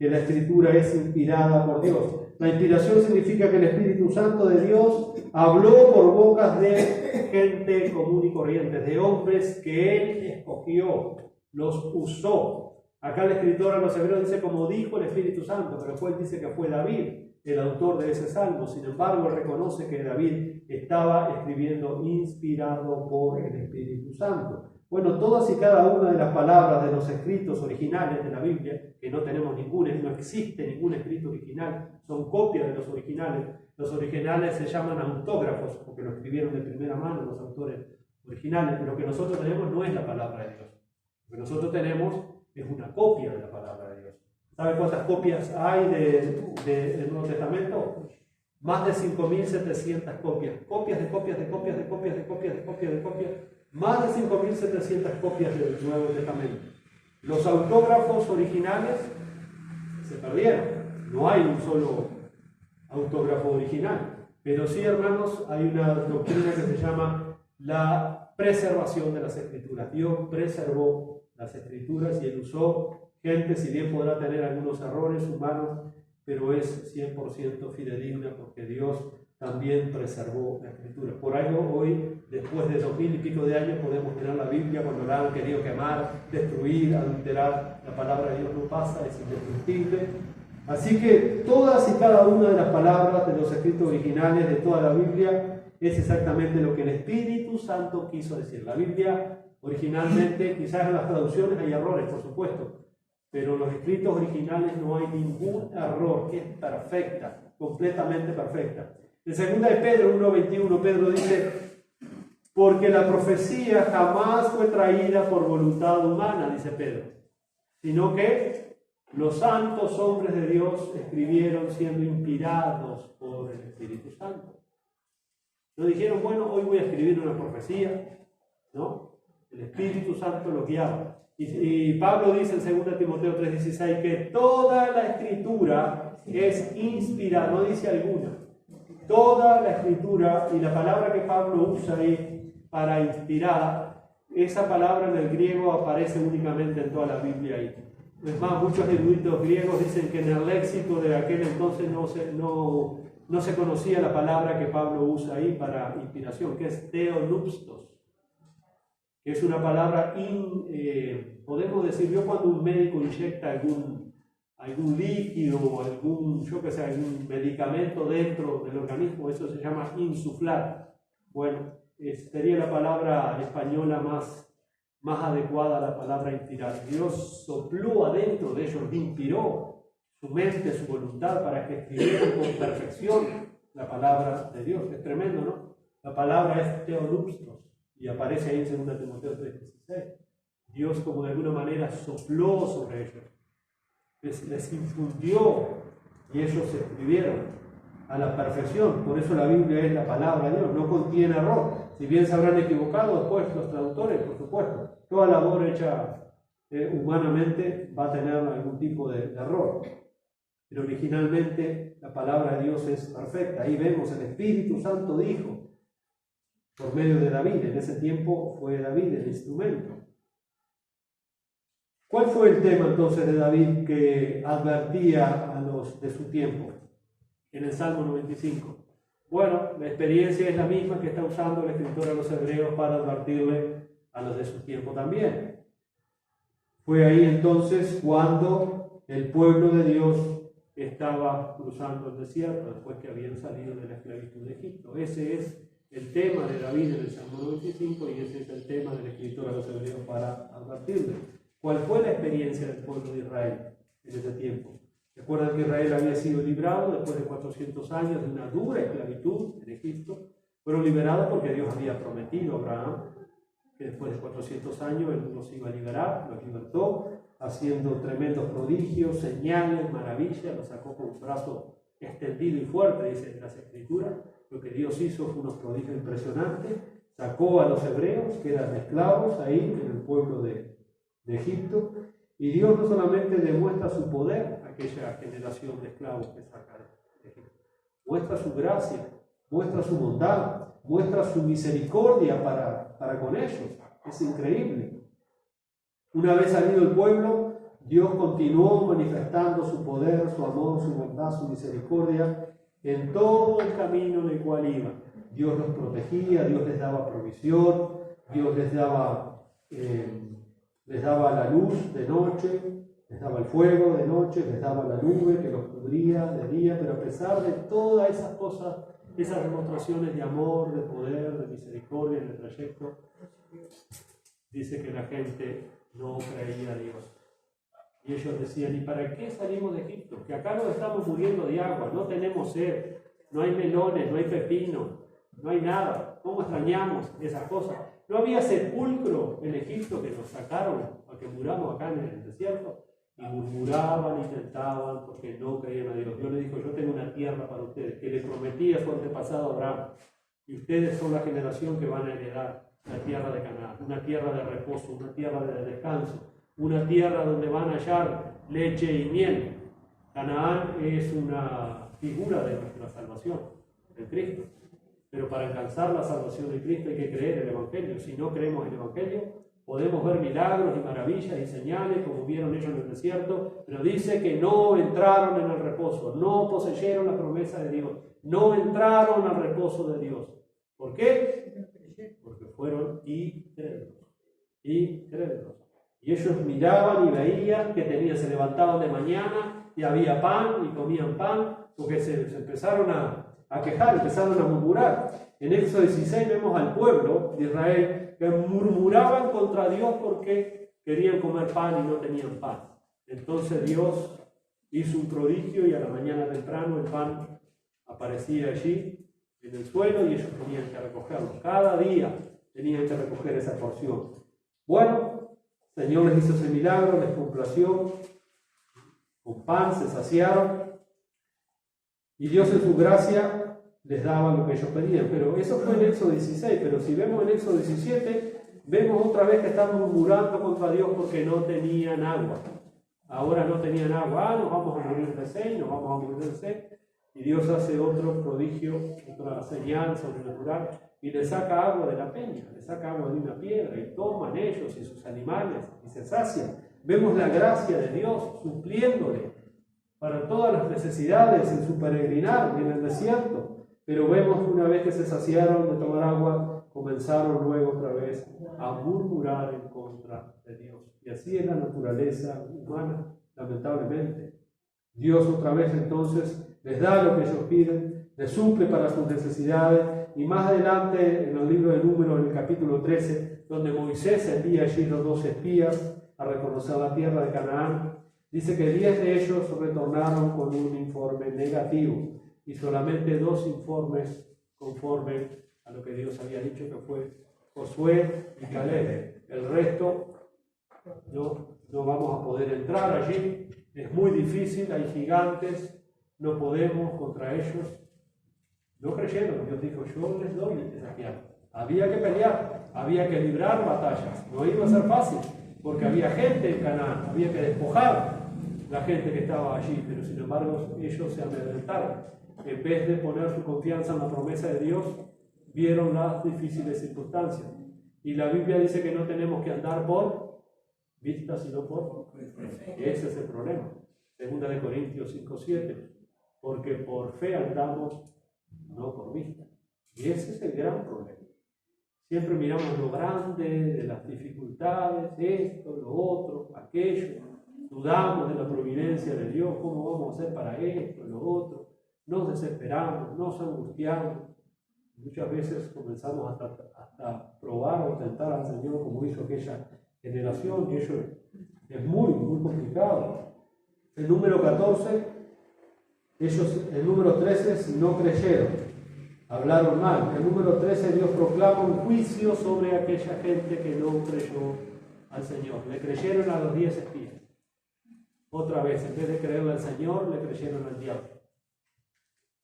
que la Escritura es inspirada por Dios. La inspiración significa que el Espíritu Santo de Dios habló por bocas de gente común y corriente, de hombres que Él escogió, los usó. Acá el escritor a los hebreos dice como dijo el Espíritu Santo, pero después dice que fue David el autor de ese salmo. Sin embargo, reconoce que David estaba escribiendo inspirado por el Espíritu Santo. Bueno, todas y cada una de las palabras de los escritos originales de la Biblia, que no tenemos ninguna, no existe ningún escrito original, son copias de los originales. Los originales se llaman autógrafos, porque lo escribieron de primera mano los autores originales, pero lo que nosotros tenemos no es la palabra de Dios. Lo que nosotros tenemos es una copia de la palabra de Dios. ¿Sabe cuántas copias hay del Nuevo Testamento? Más de 5.700 copias. Copias de copias de copias de copias de copias de copias de copias. Más de 5.700 copias del Nuevo Testamento. Los autógrafos originales se perdieron. No hay un solo autógrafo original. Pero sí, hermanos, hay una doctrina que se llama la preservación de las Escrituras. Dios preservó las Escrituras y Él usó gente, si bien podrá tener algunos errores humanos, pero es 100% fidedigna porque Dios también preservó la Escritura. Por algo hoy, después de 2000 y pico de años, podemos tener la Biblia cuando la han querido quemar, destruir, adulterar. La palabra de Dios no pasa, es indestructible. Así que todas y cada una de las palabras de los escritos originales de toda la Biblia es exactamente lo que el Espíritu Santo quiso decir. La Biblia originalmente, quizás en las traducciones hay errores, por supuesto, pero en los escritos originales no hay ningún error, que es perfecta, completamente perfecta. En 2 de Pedro 1:21, Pedro dice, porque la profecía jamás fue traída por voluntad humana, dice Pedro, sino que los santos hombres de Dios escribieron siendo inspirados por el Espíritu Santo. No dijeron, bueno, hoy voy a escribir una profecía, ¿no? El Espíritu Santo lo guiaba. Y Pablo dice en 2 Timoteo 3:16 que toda la Escritura es inspirada, no dice alguna. Toda la Escritura, y la palabra que Pablo usa ahí para inspirada, esa palabra en el griego aparece únicamente en toda la Biblia ahí. Es más, muchos eruditos griegos dicen que en el léxico de aquel entonces no se conocía la palabra que Pablo usa ahí para inspiración, que es theolupstos, que es una palabra, podemos decir, yo cuando un médico inyecta algún líquido o algún medicamento dentro del organismo, eso se llama insuflar. Bueno, sería la palabra española más adecuada a la palabra inspirar. Dios sopló adentro de ellos, inspiró su mente, su voluntad para que escribieran con perfección la palabra de Dios. Es tremendo, ¿no? La palabra es theolupstos y aparece ahí en 2 Timoteo 3:16. Dios como de alguna manera sopló sobre ellos, les infundió y ellos se escribieron a la perfección. Por eso la Biblia es la palabra de Dios, no contiene error. Si bien se habrán equivocado después los traductores, por supuesto, toda labor hecha humanamente va a tener algún tipo de error. Pero originalmente la palabra de Dios es perfecta. Ahí vemos el Espíritu Santo dijo, por medio de David. En ese tiempo fue David el instrumento. ¿Cuál fue el tema entonces de David que advertía a los de su tiempo en el Salmo 95? Bueno, la experiencia es la misma que está usando el escritor a los hebreos para advertirle a los de su tiempo también. Fue ahí entonces cuando el pueblo de Dios estaba cruzando el desierto después que habían salido de la esclavitud de Egipto. Ese es el tema de David en el Salmo 95 y ese es el tema del escritor a los hebreos para advertirle. ¿Cuál fue la experiencia del pueblo de Israel en ese tiempo? Recuerdan que Israel había sido librado después de 400 años de una dura esclavitud en Egipto. Fueron liberados porque Dios había prometido a Abraham que después de 400 años Él los iba a liberar, los libertó, haciendo tremendos prodigios, señales, maravillas, los sacó con un brazo extendido y fuerte, dice las Escrituras. Lo que Dios hizo fue unos prodigios impresionantes. Sacó a los hebreos, que eran esclavos ahí en el pueblo de Egipto, y Dios no solamente demuestra su poder a aquella generación de esclavos que saca de Egipto, muestra su gracia, muestra su bondad, muestra su misericordia para con ellos. Es increíble. Una vez salido el pueblo, Dios continuó manifestando su poder, su amor, su bondad, su misericordia en todo el camino en el cual iban. Dios los protegía, Dios les daba provisión, Dios les daba la luz de noche, les daba el fuego de noche, les daba la nube que los cubría de día, pero a pesar de todas esas cosas, esas demostraciones de amor, de poder, de misericordia en el trayecto, dice que la gente no creía a Dios. Y ellos decían, ¿y para qué salimos de Egipto? Que acá nos estamos muriendo de agua, no tenemos sed, no hay melones, no hay pepino, no hay nada. ¿Cómo extrañamos esas cosas? No había sepulcro en Egipto que nos sacaron a que muramos acá en el desierto. Y murmuraban y tentaban porque no creían a Dios. Dios le dijo, yo tengo una tierra para ustedes, que le prometí a su antepasado Abraham. Y ustedes son la generación que van a heredar la tierra de Canaán, una tierra de reposo, una tierra de descanso, una tierra donde van a hallar leche y miel. Canaán es una figura de nuestra salvación, de Cristo. Pero para alcanzar la salvación de Cristo hay que creer en el Evangelio. Si no creemos en el Evangelio, podemos ver milagros y maravillas y señales como vieron ellos en el desierto, pero dice que no entraron en el reposo, no poseyeron la promesa de Dios, no entraron al reposo de Dios. ¿Por qué? Porque fueron incrédulos. Y ellos miraban y veían que se levantaban de mañana y había pan y comían pan, porque se empezaron a quejar, empezaron a murmurar. En Éxodo 16 vemos al pueblo de Israel que murmuraban contra Dios porque querían comer pan y no tenían pan. Entonces Dios hizo un prodigio y a la mañana temprano el pan aparecía allí en el suelo y ellos tenían que recogerlo. Cada día tenían que recoger esa porción. Bueno, el Señor les hizo ese milagro, les complació, con pan se saciaron y Dios en su gracia les daba lo que ellos pedían. Pero eso fue en Éxodo 16, pero si vemos en Éxodo 17, vemos otra vez que están murmurando contra Dios porque no tenían agua. Ahora no tenían agua, nos vamos a morir de sed, nos vamos a morir de sed. Y Dios hace otro prodigio, otra señal sobrenatural, y le saca agua de la peña, le saca agua de una piedra, y toman ellos y sus animales, y se sacian. Vemos la gracia de Dios supliéndole para todas las necesidades en su peregrinar en el desierto. Pero vemos que una vez que se saciaron de tomar agua, comenzaron luego otra vez a murmurar en contra de Dios. Y así es la naturaleza humana, lamentablemente. Dios otra vez entonces les da lo que ellos piden, les suple para sus necesidades. Y más adelante en el libro de Números, en el capítulo 13, donde Moisés envía allí los 2 espías a reconocer la tierra de Canaán, dice que 10 de ellos retornaron con un informe negativo. Y solamente 2 informes conforme a lo que Dios había dicho, que fue Josué y Caleb. El resto no vamos a poder entrar allí, es muy difícil, hay gigantes, no podemos contra ellos. No creyeron, Dios dijo, yo les doy esa tierra. Había que pelear, había que librar batallas, no iba a ser fácil, porque había gente en Canaán, había que despojar la gente que estaba allí, pero sin embargo ellos se amedrentaron. En vez de poner su confianza en la promesa de Dios, vieron las difíciles circunstancias. Y la Biblia dice que no tenemos que andar por vista, sino por fe. Ese es el problema. 2 Corintios 5:7. Porque por fe andamos, no por vista. Y ese es el gran problema. Siempre miramos lo grande, de las dificultades, esto, lo otro, aquello. Dudamos de la providencia de Dios, cómo vamos a hacer para esto, lo otro. Nos desesperamos, nos angustiamos. Muchas veces comenzamos hasta probar o tentar al Señor como hizo aquella generación, y eso es muy, muy complicado. El número 14, el número 13 no creyeron, hablaron mal. El número 13, Dios proclama un juicio sobre aquella gente que no creyó al Señor. Le creyeron a los 10 espías. Otra vez, en vez de creerle al Señor, le creyeron al diablo.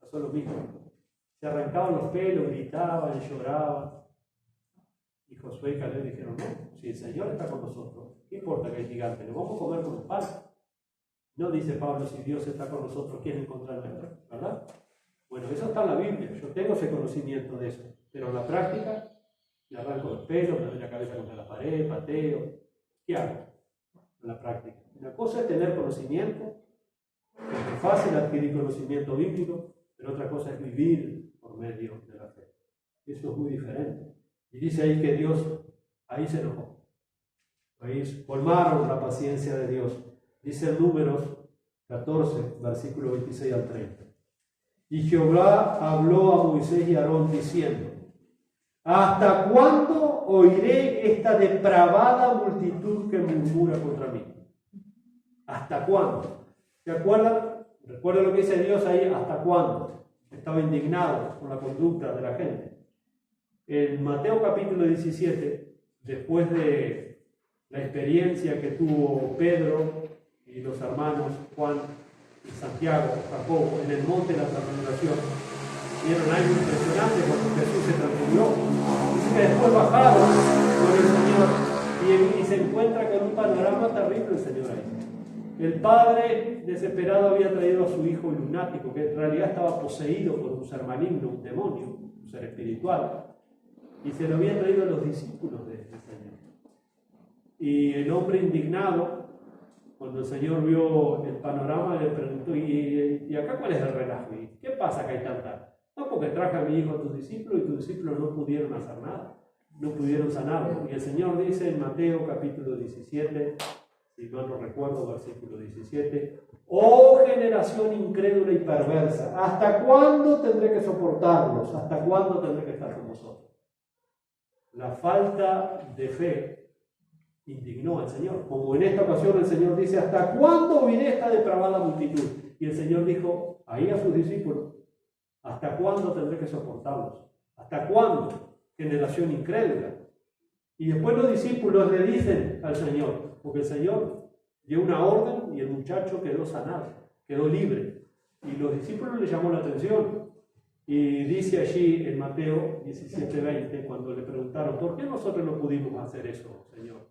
Pasó lo mismo. Se arrancaban los pelos, gritaban, lloraban. Y Josué y Caleb dijeron, no, si el Señor está con nosotros, ¿qué importa que hay gigante? Lo vamos a comer con los panes. No dice Pablo, si Dios está con nosotros, ¿quién en contra nuestra? ¿Verdad? Bueno, eso está en la Biblia. Yo tengo ese conocimiento de eso. Pero en la práctica, le arranco los pelos, me doy la cabeza contra la pared, pateo. ¿Qué hago? en la práctica. Una cosa es tener conocimiento, es fácil adquirir conocimiento bíblico, pero otra cosa es vivir por medio de la fe. Eso es muy diferente. Y dice ahí que Dios ahí se enojó. Ahí colmaron la paciencia de Dios. Dice en Números 14, versículo 26 al 30. Y Jehová habló a Moisés y a Aarón diciendo: ¿hasta cuándo oiré esta depravada multitud que murmura contra mí? ¿Hasta cuándo? ¿Se acuerdan? Recuerda lo que dice Dios ahí, ¿hasta cuándo? Estaba indignado con la conducta de la gente. En Mateo capítulo 17, después de la experiencia que tuvo Pedro y los hermanos Juan y Santiago, Jacobo, en el monte de la transfiguración, vieron algo impresionante cuando Jesús se transfiguró. Dice que después bajaron con el Señor y se encuentra con un panorama terrible el Señor ahí. El padre desesperado había traído a su hijo lunático, que en realidad estaba poseído por un ser maligno, un demonio, un ser espiritual, y se lo había traído a los discípulos del Señor. Y el hombre indignado, cuando el Señor vio el panorama, le preguntó: ¿y acá cuál es el relajo? ¿Y qué pasa que hay tanta? No, porque traje a mi hijo a tus discípulos y tus discípulos no pudieron hacer nada, no pudieron sanarlo. Y el Señor dice en Mateo capítulo 17, si mal no recuerdo, versículo 17: oh generación incrédula y perversa, ¿hasta cuándo tendré que soportarlos? ¿Hasta cuándo tendré que estar con vosotros? La falta de fe indignó al Señor, como en esta ocasión el Señor dice: ¿hasta cuándo oiré esta depravada multitud? Y el Señor dijo ahí a sus discípulos: ¿hasta cuándo tendré que soportarlos? ¿Hasta cuándo? Generación incrédula. Y después los discípulos le dicen al Señor, porque el Señor dio una orden y el muchacho quedó sanado, quedó libre. Y los discípulos le llamó la atención. Y dice allí en Mateo 17:20, cuando le preguntaron: ¿por qué nosotros no pudimos hacer eso, Señor?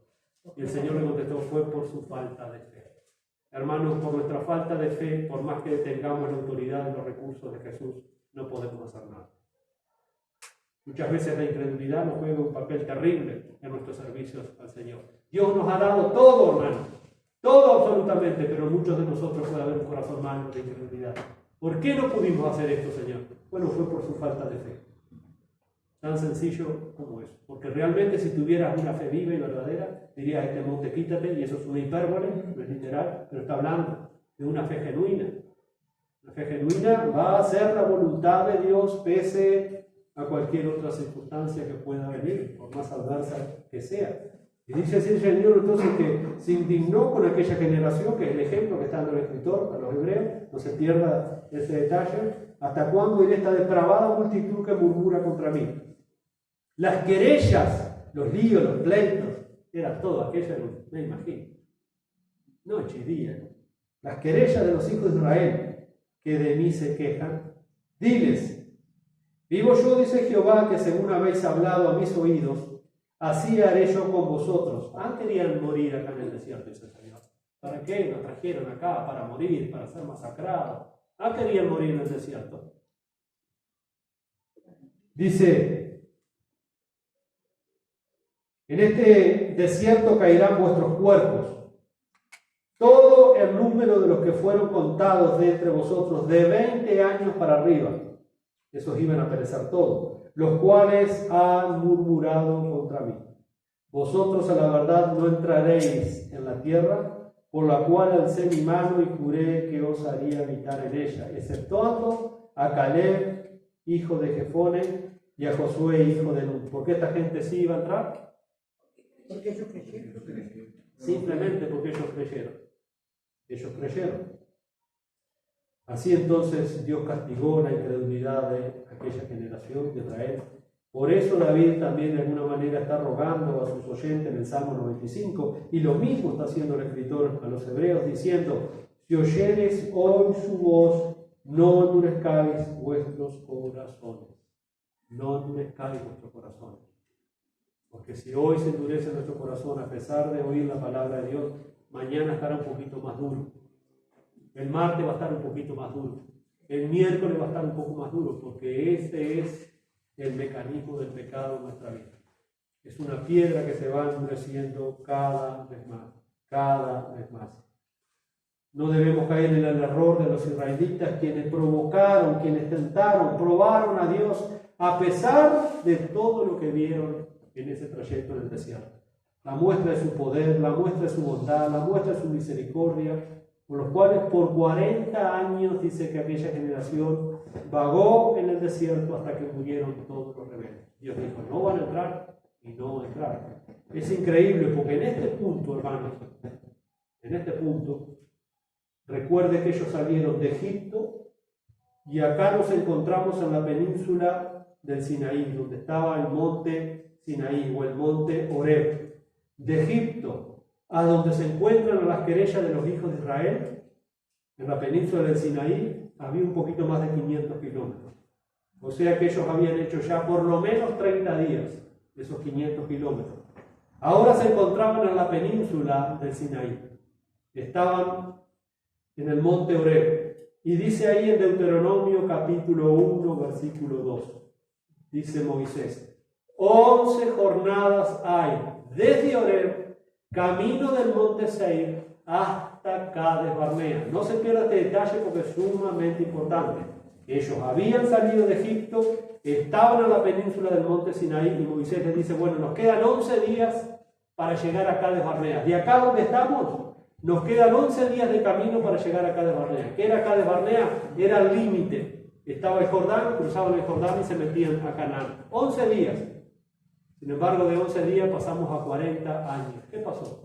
Y el Señor le contestó: fue por su falta de fe. Hermanos, por nuestra falta de fe, por más que tengamos la autoridad y los recursos de Jesús, no podemos hacer nada. Muchas veces la incredulidad nos juega un papel terrible en nuestros servicios al Señor. Dios nos ha dado todo, hermanos, todo absolutamente, pero muchos de nosotros puede haber un corazón malo de incredulidad. ¿Por qué no pudimos hacer esto, Señor? Bueno, fue por su falta de fe. Tan sencillo como eso. Porque realmente si tuvieras una fe viva y verdadera, dirías: este monte quítate, y eso es una hipérbole, no es literal, pero está hablando de una fe genuina. La fe genuina va a hacer la voluntad de Dios pese a cualquier otra circunstancia que pueda venir, por más adversa que sea. Y dice así el Señor entonces que se indignó con aquella generación, que es el ejemplo que está dando el escritor a los hebreos, no se pierda ese detalle. ¿Hasta cuándo iré esta depravada multitud que murmura contra mí? Las querellas, los líos, los pleitos, era todo aquello, me imagino. Noche y día. Las querellas de los hijos de Israel, que de mí se quejan. Diles: vivo yo, dice Jehová, que según habéis hablado a mis oídos, así haré yo con vosotros. Querían morir acá en el desierto, dice el Señor. ¿Para qué nos trajeron acá? Para morir, para ser masacrados. Querían morir en el desierto. Dice: en este desierto caerán vuestros cuerpos, todo el número de los que fueron contados de entre vosotros, de 20 años para arriba. Esos iban a perecer todos, los cuales han murmurado contra mí. Vosotros a la verdad no entraréis en la tierra, por la cual alcé mi mano y juré que os haría habitar en ella, exceptuando a Caleb, hijo de Jefone, y a Josué, hijo de Nun. ¿Por qué esta gente sí iba a entrar? Porque ellos creyeron. Simplemente porque ellos creyeron. Ellos creyeron. Así entonces Dios castigó la incredulidad de aquella generación de Israel. Por eso David también de alguna manera está rogando a sus oyentes en el Salmo 95, y lo mismo está haciendo el escritor a los hebreos, diciendo: si oyereis hoy su voz, no endurezcáis vuestros corazones. No endurezcáis vuestros corazones. Porque si hoy se endurece nuestro corazón, a pesar de oír la palabra de Dios, mañana estará un poquito más duro. El martes va a estar un poquito más duro. El miércoles va a estar un poco más duro, porque ese es el mecanismo del pecado en nuestra vida. Es una piedra que se va endureciendo cada vez más. cada vez más. No debemos caer en el error de los israelitas, quienes provocaron, quienes tentaron, probaron a Dios a pesar de todo lo que vieron en ese trayecto en el desierto. La muestra de su poder, la muestra de su bondad, la muestra de su misericordia, con los cuales por 40 años dice que aquella generación vagó en el desierto hasta que murieron todos los rebeldes. Dios dijo, no van a entrar y no entraron. Es increíble porque en este punto, hermanos, en este punto, recuerde que ellos salieron de Egipto y acá nos encontramos en la península del Sinaí, donde estaba el monte Sinaí o el monte Horeb. De Egipto a donde se encuentran las querellas de los hijos de Israel, en la península del Sinaí, había un poquito más de 500 kilómetros. O sea que ellos habían hecho ya por lo menos 30 días esos 500 kilómetros. Ahora se encontraban en la península del Sinaí. Estaban en el monte Horeb. Y dice ahí en Deuteronomio capítulo 1, versículo 2. Dice Moisés, 11 jornadas hay desde Horeb, camino del monte Seir, hasta Cades Barnea. No se pierda este detalle porque es sumamente importante. Ellos habían salido de Egipto, estaban en la península del monte Sinaí y Moisés les dice, bueno, nos quedan 11 días para llegar a Cades Barnea. De acá donde estamos, nos quedan 11 días de camino para llegar a Cades Barnea. ¿Qué era Cades Barnea? Era el límite. Estaba el Jordán, cruzaban el Jordán y se metían a Canaán. 11 días. Sin embargo, de 11 días pasamos a 40 años. ¿Qué pasó?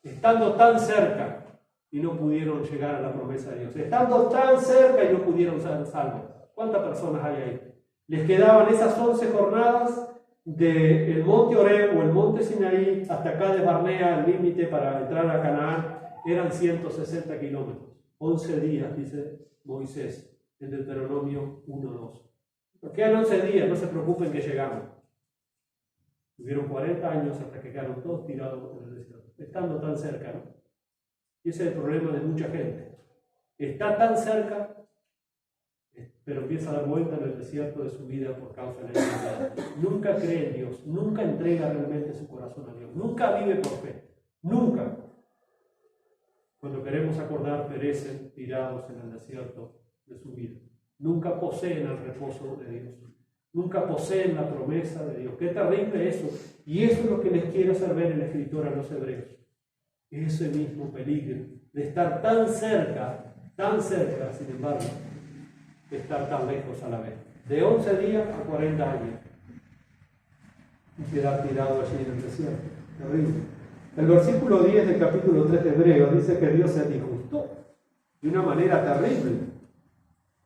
Estando tan cerca y no pudieron llegar a la promesa de Dios. Estando tan cerca y no pudieron ser salvos. ¿Cuántas personas hay ahí? Les quedaban esas 11 jornadas del monte Horeb o el monte Sinaí hasta acá de Barnea, el límite para entrar a Canaán, eran 160 kilómetros. 11 días, dice Moisés en Deuteronomio 1:2. Nos quedan 11 días, no se preocupen que llegamos. Tuvieron 40 años hasta que quedaron todos tirados en el desierto, estando tan cerca, ¿no? Y ese es el problema de mucha gente. Está tan cerca, pero empieza a dar vuelta en el desierto de su vida por causa de la enfermedad. Nunca cree en Dios, nunca entrega realmente su corazón a Dios, nunca vive por fe, nunca. Cuando queremos acordar, perecen tirados en el desierto de su vida. Nunca poseen el reposo de Dios. Nunca poseen la promesa de Dios. Qué terrible eso. Y eso es lo que les quiere hacer ver el escritor a los hebreos. Ese mismo peligro de estar tan cerca, sin embargo, de estar tan lejos a la vez. De 11 días a 40 años. Y quedar tirado allí en el desierto. Terrible. El versículo 10 del capítulo 3 de Hebreos dice que Dios se disgustó de una manera terrible.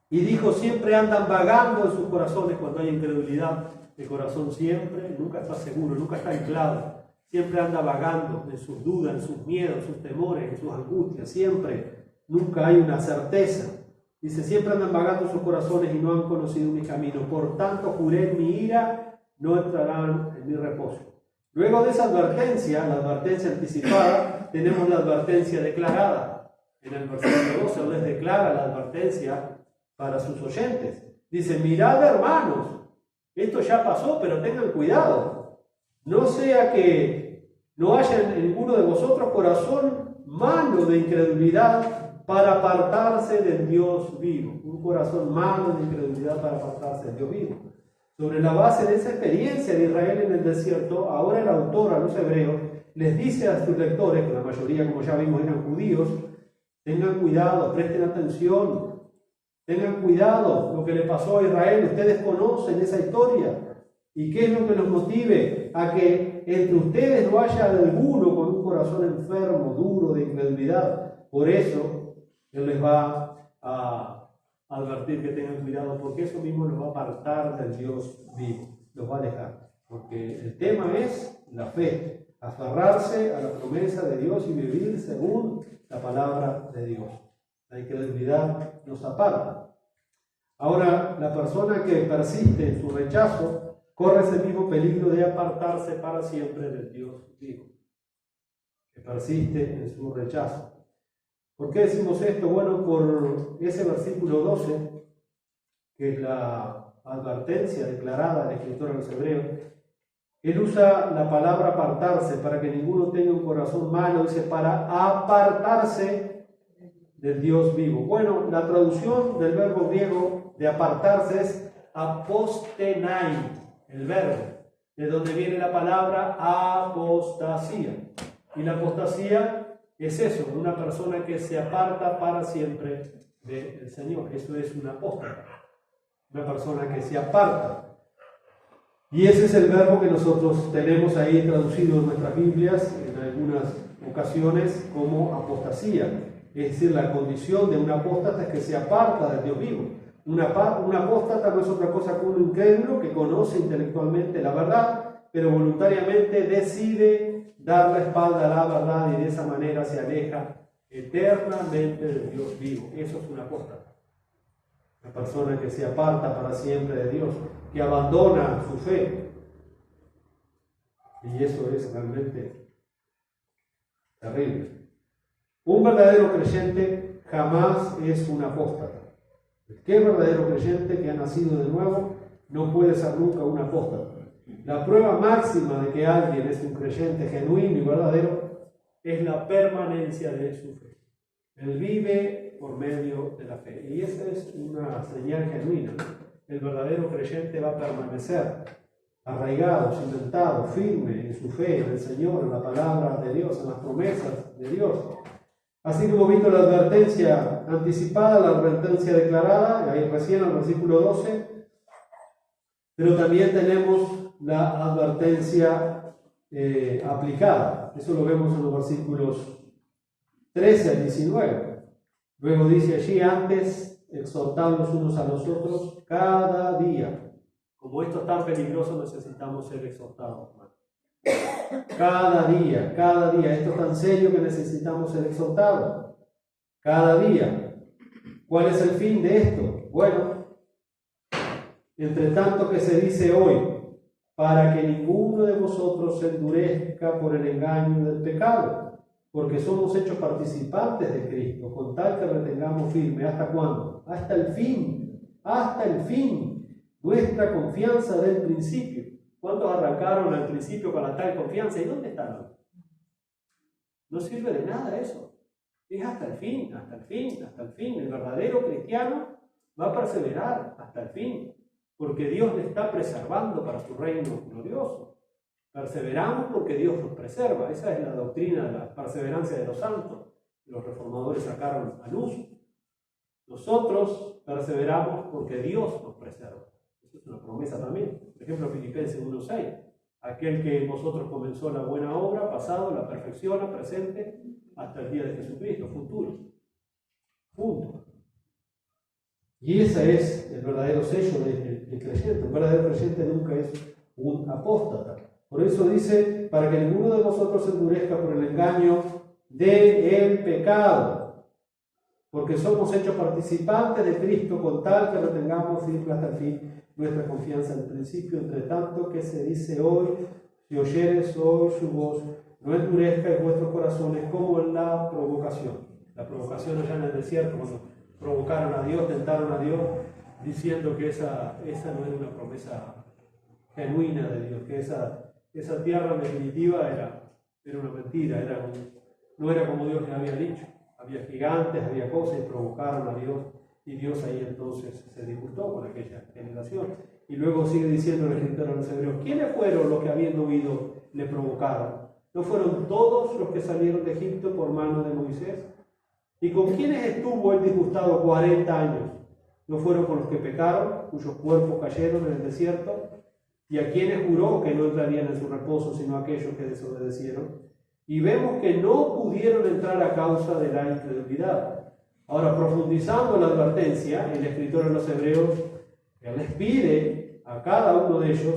Y dijo, siempre andan vagando en sus corazones cuando hay incredulidad. El corazón siempre, nunca está seguro, nunca está anclado. Siempre anda vagando en sus dudas, en sus miedos, en sus temores, en sus angustias. Siempre, nunca hay una certeza. Dice, siempre andan vagando en sus corazones y no han conocido mi camino. Por tanto, juré en mi ira, no entrarán en mi reposo. Luego de esa advertencia, la advertencia anticipada, tenemos la advertencia declarada. En el versículo 12 les declara la advertencia para sus oyentes. Dice, mirad hermanos, esto ya pasó, pero tengan cuidado. No sea que no haya en ninguno de vosotros corazón malo de incredulidad para apartarse del Dios vivo. Un corazón malo de incredulidad para apartarse del Dios vivo. Sobre la base de esa experiencia de Israel en el desierto, ahora el autor a los hebreos les dice a sus lectores, que la mayoría, como ya vimos, eran judíos, tengan cuidado, presten atención, tengan cuidado lo que le pasó a Israel. Ustedes conocen esa historia. ¿Y qué es lo que los motive a que entre ustedes no haya alguno con un corazón enfermo, duro, de incredulidad? Por eso Él les va a advertir que tengan cuidado, porque eso mismo los va a apartar del Dios vivo, los va a dejar. Porque el tema es la fe, aferrarse a la promesa de Dios y vivir según la palabra de Dios. La incredulidad nos aparta. Ahora, la persona que persiste en su rechazo corre ese mismo peligro de apartarse para siempre del Dios vivo, que persiste en su rechazo. ¿Por qué decimos esto? Bueno, por ese versículo 12, que es la advertencia declarada del escritor a los hebreos, Él usa la palabra apartarse para que ninguno tenga un corazón malo, dice para apartarse del Dios vivo. Bueno, la traducción del verbo griego de apartarse es apostenai, el verbo, de donde viene la palabra apostasía. Y la apostasía es eso, una persona que se aparta para siempre del Señor. Eso es un apóstata, una persona que se aparta. Y ese es el verbo que nosotros tenemos ahí traducido en nuestras Biblias, en algunas ocasiones, como apostasía. Es decir, la condición de un apóstata es que se aparta del Dios vivo. Un apóstata no es otra cosa que un incrédulo que conoce intelectualmente la verdad, pero voluntariamente decide dar la espalda a la verdad y de esa manera se aleja eternamente del Dios vivo. Eso es un apóstata. Una persona que se aparta para siempre de Dios, que abandona su fe. Y eso es realmente terrible. Un verdadero creyente jamás es un apóstata. ¿Qué verdadero creyente que ha nacido de nuevo no puede ser nunca un apóstata? La prueba máxima de que alguien es un creyente genuino y verdadero es la permanencia de su fe. Él vive por medio de la fe. Y esa es una señal genuina. El verdadero creyente va a permanecer arraigado, cimentado, firme en su fe, en el Señor, en la palabra de Dios, en las promesas de Dios. Así como hemos visto la advertencia anticipada, la advertencia declarada, ahí recién en el versículo 12, pero también tenemos la advertencia aplicada. Eso lo vemos en los versículos 13 al 19. Luego dice allí, antes exhortadlos unos a los otros cada día. Como esto es tan peligroso, necesitamos ser exhortados, hermano. Cada día, esto es tan serio que necesitamos ser exhortados. Cada día. ¿Cuál es el fin de esto? Bueno, entre tanto que se dice hoy, para que ninguno de vosotros se endurezca por el engaño del pecado, porque somos hechos participantes de Cristo, con tal que retengamos firme. ¿Hasta cuándo? Hasta el fin. Hasta el fin. Nuestra confianza del principio. ¿Cuántos arrancaron al principio para tal confianza? ¿Y dónde están hoy? No sirve de nada eso. Es hasta el fin, hasta el fin, hasta el fin. El verdadero cristiano va a perseverar hasta el fin, porque Dios le está preservando para su reino glorioso. Perseveramos porque Dios nos preserva. Esa es la doctrina de la perseverancia de los santos. Los reformadores sacaron a luz. Nosotros perseveramos porque Dios nos preserva. Esa es una promesa también. Por ejemplo, Filipenses 1:6. Aquel que en vosotros comenzó la buena obra, pasado, la perfecciona, presente, hasta el día de Jesucristo, futuro. Punto. Y ese es el verdadero sello del creyente. Un verdadero creyente nunca es un apóstata. Por eso dice, para que ninguno de vosotros se endurezca por el engaño del pecado, porque somos hechos participantes de Cristo, con tal que retengamos firme hasta el fin nuestra confianza en el principio. Entre tanto que se dice hoy, si oyeres hoy su voz, no endurezcáis vuestros corazones como en la provocación. La provocación allá en el desierto, cuando provocaron a Dios, tentaron a Dios, diciendo que esa no era una promesa genuina de Dios, que esa tierra en definitiva era una mentira, no era como Dios les había dicho. Había gigantes, había cosas y provocaron a Dios, y Dios ahí entonces se disgustó con aquella generación. Y luego sigue diciendo el escritor a los hebreos, ¿quiénes fueron los que habiendo oído le provocaron? ¿No fueron todos los que salieron de Egipto por mano de Moisés? ¿Y con quiénes estuvo el disgustado 40 años? ¿No fueron con los que pecaron, cuyos cuerpos cayeron en el desierto? ¿Y a quienes juró que no entrarían en su reposo, sino a aquellos que desobedecieron? Y vemos que no pudieron entrar a causa de la incredulidad. Ahora, profundizando en la advertencia, el escritor de los hebreos les pide a cada uno de ellos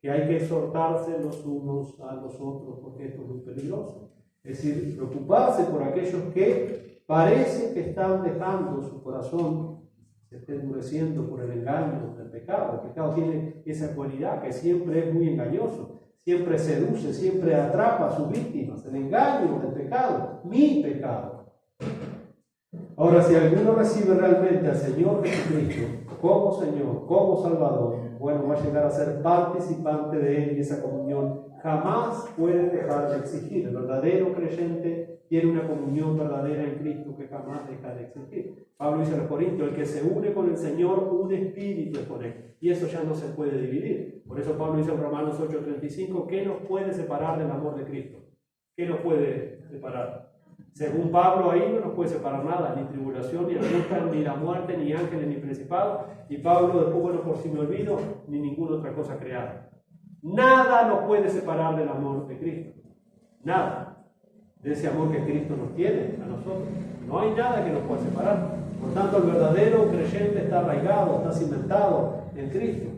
que hay que exhortarse los unos a los otros, porque esto es muy peligroso. Es decir, preocuparse por aquellos que parece que están dejando su corazón, se está endureciendo por el engaño del pecado. El pecado tiene esa cualidad que siempre es muy engañoso, siempre seduce, siempre atrapa a sus víctimas. El engaño del pecado, mi pecado. Ahora, si alguno recibe realmente al Señor Jesucristo como Señor, como Salvador, bueno, va a llegar a ser participante de Él y esa comunión jamás puede dejar de existir. El verdadero creyente tiene una comunión verdadera en Cristo que jamás deja de existir. Pablo dice a los Corintios, el que se une con el Señor, un espíritu es con Él. Y eso ya no se puede dividir. Por eso Pablo dice en Romanos 8:35, ¿qué nos puede separar del amor de Cristo? ¿Qué nos puede separar? Según Pablo, ahí no nos puede separar nada, ni tribulación, ni angustia, ni la muerte, ni ángeles, ni principados. Y Pablo, después, bueno, por si me olvido, ni ninguna otra cosa creada. Nada nos puede separar del amor de Cristo. Nada. De ese amor que Cristo nos tiene a nosotros. No hay nada que nos pueda separar. Por tanto, el verdadero creyente está arraigado, está cimentado en Cristo.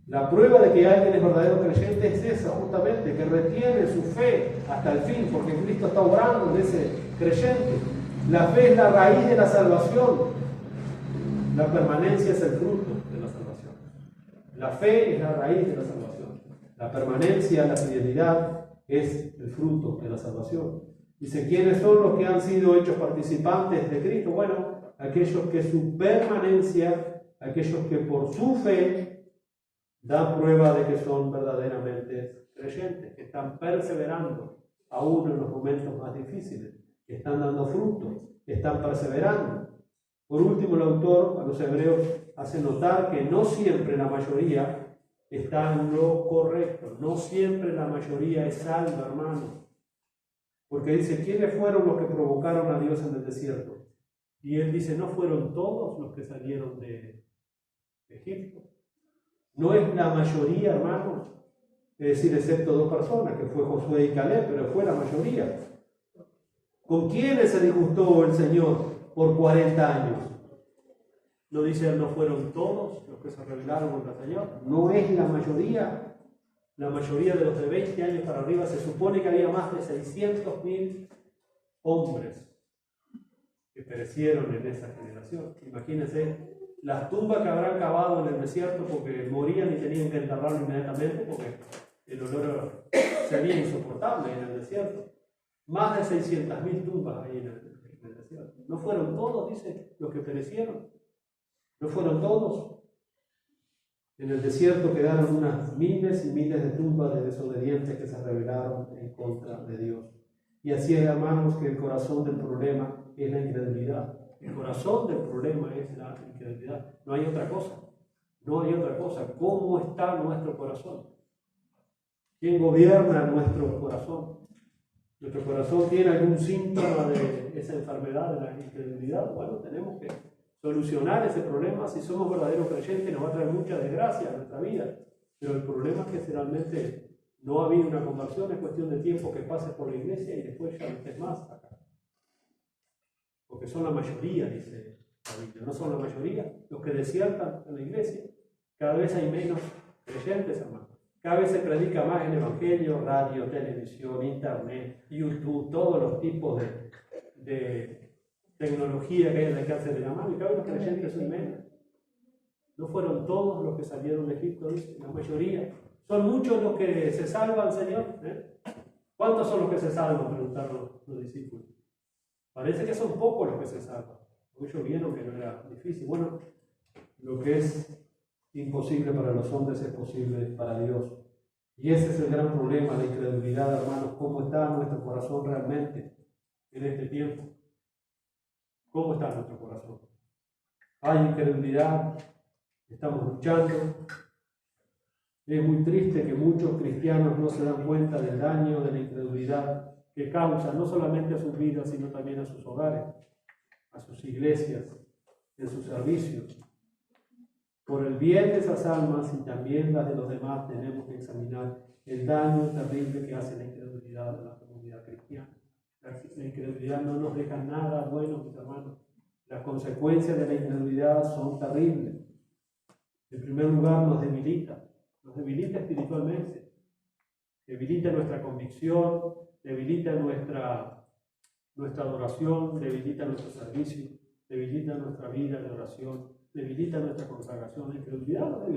La prueba de que alguien es verdadero creyente es esa, justamente, que retiene su fe hasta el fin, porque Cristo está obrando en ese creyente. La fe es la raíz de la salvación. La permanencia es el fruto de la salvación. La fe es la raíz de la salvación. La permanencia, la fidelidad es el fruto de la salvación. Dice, ¿quiénes son los que han sido hechos participantes de Cristo? Bueno, aquellos que su permanencia, aquellos que por su fe dan prueba de que son verdaderamente creyentes, que están perseverando aún en los momentos más difíciles, que están dando frutos, que están perseverando. Por último, el autor a los hebreos hace notar que no siempre la mayoría está en lo correcto, no siempre la mayoría es salva, hermano. Porque dice, ¿quiénes fueron los que provocaron a Dios en el desierto? Y él dice, ¿no fueron todos los que salieron de Egipto? No es la mayoría, hermanos, es decir, excepto dos personas, que fue Josué y Caleb, pero fue la mayoría. ¿Con quiénes se disgustó el Señor por 40 años? ¿No dice, no fueron todos los que se rebelaron contra el Señor? No es la mayoría. La mayoría de los de 20 años para arriba, se supone que había más de 600.000 hombres que perecieron en esa generación. Imagínense las tumbas que habrán cavado en el desierto porque morían y tenían que enterrarlo inmediatamente porque el olor sería insoportable en el desierto. Más de 600.000 tumbas ahí en el desierto. No fueron todos, dice, los que perecieron. No fueron todos. En el desierto quedaron unas miles y miles de tumbas de desobedientes que se rebelaron en contra de Dios. Y así es, hermanos, que el corazón del problema es la incredulidad. El corazón del problema es la incredulidad. No hay otra cosa. No hay otra cosa. ¿Cómo está nuestro corazón? ¿Quién gobierna nuestro corazón? ¿Nuestro corazón tiene algún síntoma de esa enfermedad de la incredulidad? Bueno, tenemos que solucionar ese problema. Si somos verdaderos creyentes, nos va a traer mucha desgracia a nuestra vida. Pero el problema es que generalmente no ha habido una conversión, es cuestión de tiempo que pases por la iglesia y después ya no estés más acá. Porque son la mayoría, dice la Biblia, no son la mayoría los que desiertan en la iglesia. Cada vez hay menos creyentes, hermano. Cada vez se predica más en evangelio, radio, televisión, internet, YouTube, todos los tipos de tecnología que hay al alcance de la mano, y cada vez los creyentes son menos. No fueron todos los que salieron de Egipto, dice, la mayoría. Son muchos los que se salvan, Señor. ¿Cuántos son los que se salvan? Preguntaron los discípulos. Parece que son pocos los que se salvan. Ellos vieron que no era difícil. Bueno, lo que es imposible para los hombres es posible para Dios. Y ese es el gran problema, la incredulidad, hermanos. ¿Cómo está nuestro corazón realmente en este tiempo? ¿Cómo está nuestro corazón? Hay incredulidad, estamos luchando. Es muy triste que muchos cristianos no se dan cuenta del daño de la incredulidad que causa no solamente a sus vidas, sino también a sus hogares, a sus iglesias, en sus servicios. Por el bien de esas almas y también las de los demás, tenemos que examinar el daño terrible que hace la incredulidad a la comunidad cristiana. La incredulidad no nos deja nada bueno, mis hermanos. Las consecuencias de la incredulidad son terribles. En primer lugar, nos debilita espiritualmente, debilita nuestra convicción, debilita nuestra adoración, debilita nuestro servicio, debilita nuestra vida de oración, debilita nuestra consagración. La incredulidad nos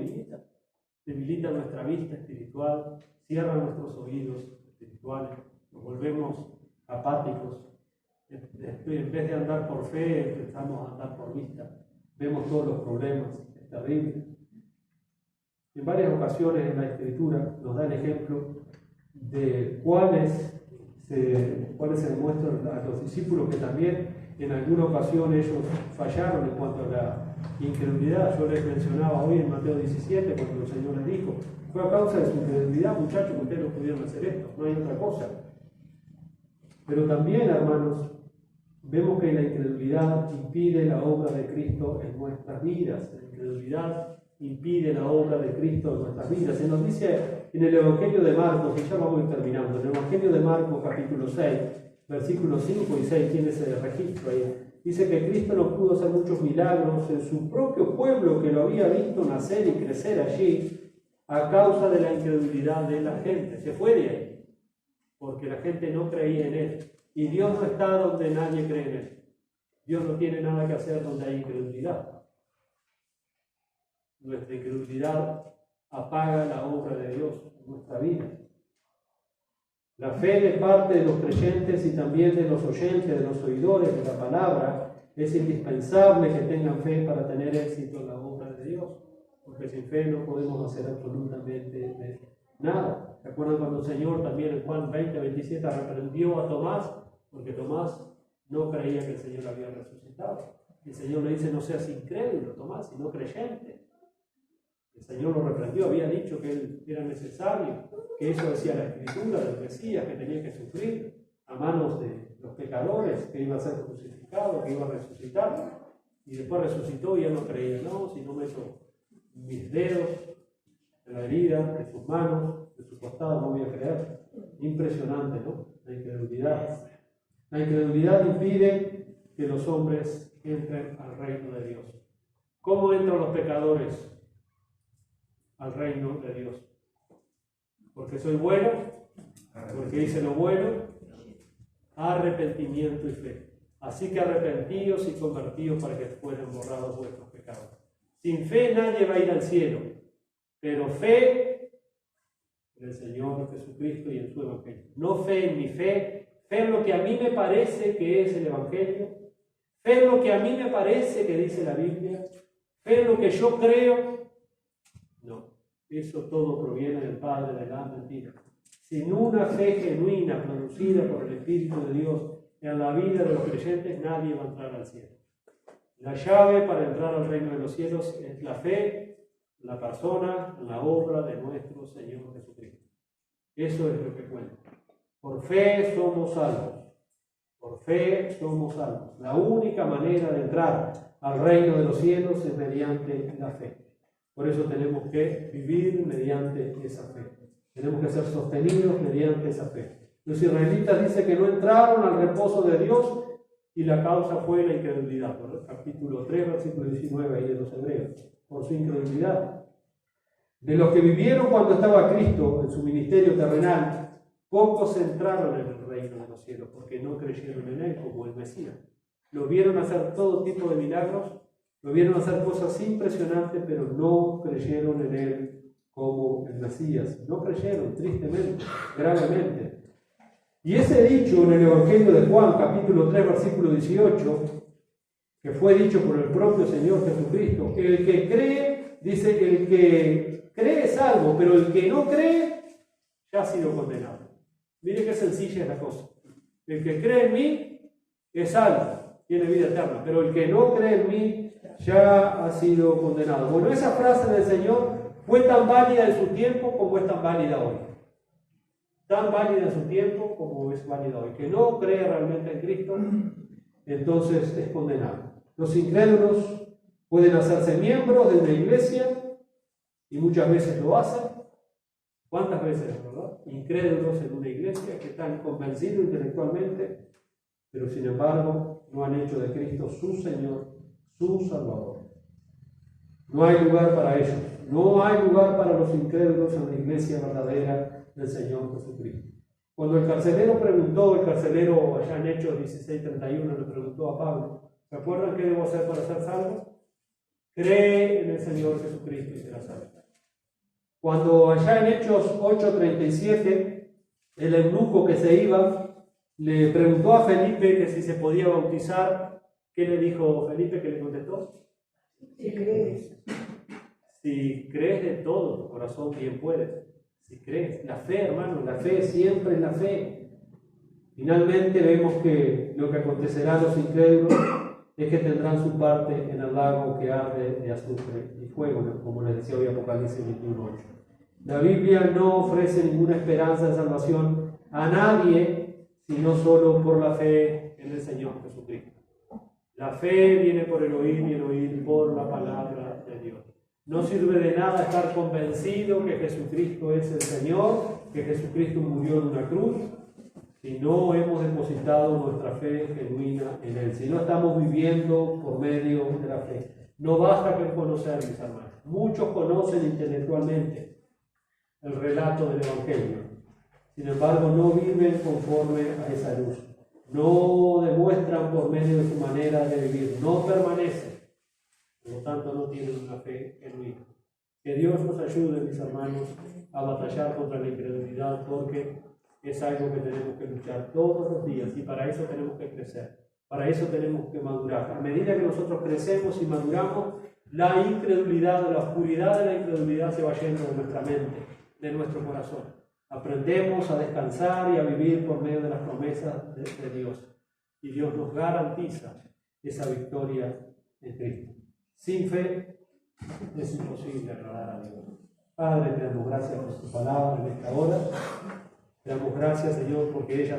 debilita nuestra vista espiritual, cierra nuestros oídos espirituales, nos volvemos apáticos, En vez de andar por fe, empezamos a andar por vista. Vemos todos los problemas, es terrible. En varias ocasiones en la Escritura nos da el ejemplo de cuáles se demuestran a los discípulos que también en alguna ocasión ellos fallaron en cuanto a la incredulidad. Yo les mencionaba hoy en Mateo 17 cuando el Señor les dijo: fue a causa de su incredulidad, muchachos, que ustedes no pudieron hacer esto, no hay otra cosa. Pero también, hermanos, vemos que la incredulidad impide la obra de Cristo en nuestras vidas. La incredulidad impide la obra de Cristo en nuestras vidas. Se nos dice en el Evangelio de Marcos, y ya vamos a ir terminando, en el Evangelio de Marcos capítulo 6, versículos 5 y 6, tiene ese registro ahí. Dice que Cristo no pudo hacer muchos milagros en su propio pueblo, que lo había visto nacer y crecer allí, a causa de la incredulidad de la gente. Se fue de ahí, porque la gente no creía en Él. Y Dios no está donde nadie cree en Él. Dios no tiene nada que hacer donde hay incredulidad. Nuestra incredulidad apaga la obra de Dios en nuestra vida. La fe de parte de los creyentes y también de los oyentes, de los oidores de la palabra, es indispensable que tengan fe para tener éxito en la obra de Dios, porque sin fe no podemos hacer absolutamente nada. ¿Se acuerdan cuando el Señor también en Juan 20:27 reprendió a Tomás? Porque Tomás no creía que el Señor había resucitado. El Señor le dice: no seas incrédulo, Tomás, sino creyente. El Señor lo reprendió, había dicho que él era necesario, que eso decía la Escritura del Mesías, que tenía que sufrir a manos de los pecadores, que iba a ser crucificado, que iba a resucitar. Y después resucitó y él no creía: no, si no meto mis dedos en la herida de sus manos, de su costado, no voy a creer. Impresionante, ¿no? La incredulidad. La incredulidad impide que los hombres entren al reino de Dios. ¿Cómo entran los pecadores al reino de Dios? Porque soy bueno, porque hice lo bueno, arrepentimiento y fe. Así que arrepentíos y convertíos para que fueran borrados vuestros pecados. Sin fe nadie va a ir al cielo, pero fe en el Señor Jesucristo y en su Evangelio. No fe en mi fe, fe en lo que a mí me parece que es el Evangelio, fe en lo que a mí me parece que dice la Biblia, fe en lo que yo creo. No, eso todo proviene del Padre de la mentira. Sin una fe genuina producida por el Espíritu de Dios en la vida de los creyentes, nadie va a entrar al cielo. La llave para entrar al reino de los cielos es la fe, la persona, la obra de nuestro Señor Jesucristo. Eso es lo que cuenta. Por fe somos salvos. Por fe somos salvos. La única manera de entrar al reino de los cielos es mediante la fe. Por eso tenemos que vivir mediante esa fe. Tenemos que ser sostenidos mediante esa fe. Los israelitas dicen que no entraron al reposo de Dios y la causa fue la incredulidad. ¿No? Capítulo 3, versículo 19 ahí de los Hebreos. Por su incredulidad. De los que vivieron cuando estaba Cristo en su ministerio terrenal, pocos entraron en el reino de los cielos porque no creyeron en Él como el Mesías. Lo vieron hacer todo tipo de milagros, lo vieron hacer cosas impresionantes, pero no creyeron en Él como el Mesías. No creyeron, tristemente, gravemente. Y ese dicho en el Evangelio de Juan, capítulo 3, versículo 18, que fue dicho por el propio Señor Jesucristo: el que cree, dice, el que cree es salvo, pero el que no cree ya ha sido condenado. Mire qué sencilla es la cosa. El que cree en mí es salvo, tiene vida eterna, pero el que no cree en mí ya ha sido condenado. Bueno, esa frase del Señor fue tan válida en su tiempo como es tan válida hoy. Tan válida en su tiempo como es válida hoy. Que no cree realmente en Cristo, entonces es condenado. Los incrédulos pueden hacerse miembros de una iglesia y muchas veces lo hacen. ¿Cuántas veces, verdad? Incrédulos en una iglesia que están convencidos intelectualmente, pero sin embargo no han hecho de Cristo su Señor, su Salvador. No hay lugar para ellos. No hay lugar para los incrédulos en la iglesia verdadera del Señor Jesucristo. Cuando el carcelero allá en Hechos 16:31 le preguntó a Pablo: ¿se acuerdan qué debo hacer para ser salvo? Cree en el Señor Jesucristo y serás salvo. Cuando allá en Hechos 8:37 el eunuco que se iba le preguntó a Felipe que si se podía bautizar. ¿Qué le dijo Felipe? ¿Qué le contestó? Si crees. Si crees de todo tu corazón, bien puedes. Si crees, la fe, hermano, la fe, siempre es la fe. Finalmente vemos que lo que acontecerá a los incrédulos es que tendrán su parte en el lago que arde de azufre y fuego, como les decía hoy Apocalipsis 21:8. La Biblia no ofrece ninguna esperanza de salvación a nadie, sino solo por la fe en el Señor Jesucristo. La fe viene por el oír y el oír por la palabra de Dios. No sirve de nada estar convencido que Jesucristo es el Señor, que Jesucristo murió en una cruz, si no hemos depositado nuestra fe genuina en Él, si no estamos viviendo por medio de la fe. No basta con conocer, mis hermanos. Muchos conocen intelectualmente el relato del Evangelio, sin embargo no viven conforme a esa luz. No demuestran por medio de su manera de vivir, no permanecen, por lo tanto no tienen una fe genuina. Que Dios nos ayude, mis hermanos, a batallar contra la incredulidad, porque es algo que tenemos que luchar todos los días y para eso tenemos que crecer, para eso tenemos que madurar. A medida que nosotros crecemos y maduramos, la incredulidad, la oscuridad de la incredulidad se va yendo de nuestra mente, de nuestro corazón. Aprendemos a descansar y a vivir por medio de las promesas de Dios. Y Dios nos garantiza esa victoria en Cristo. Sin fe es imposible agradar a Dios. Padre, te damos gracias por tu palabra en esta hora. Te damos gracias, Señor, porque ella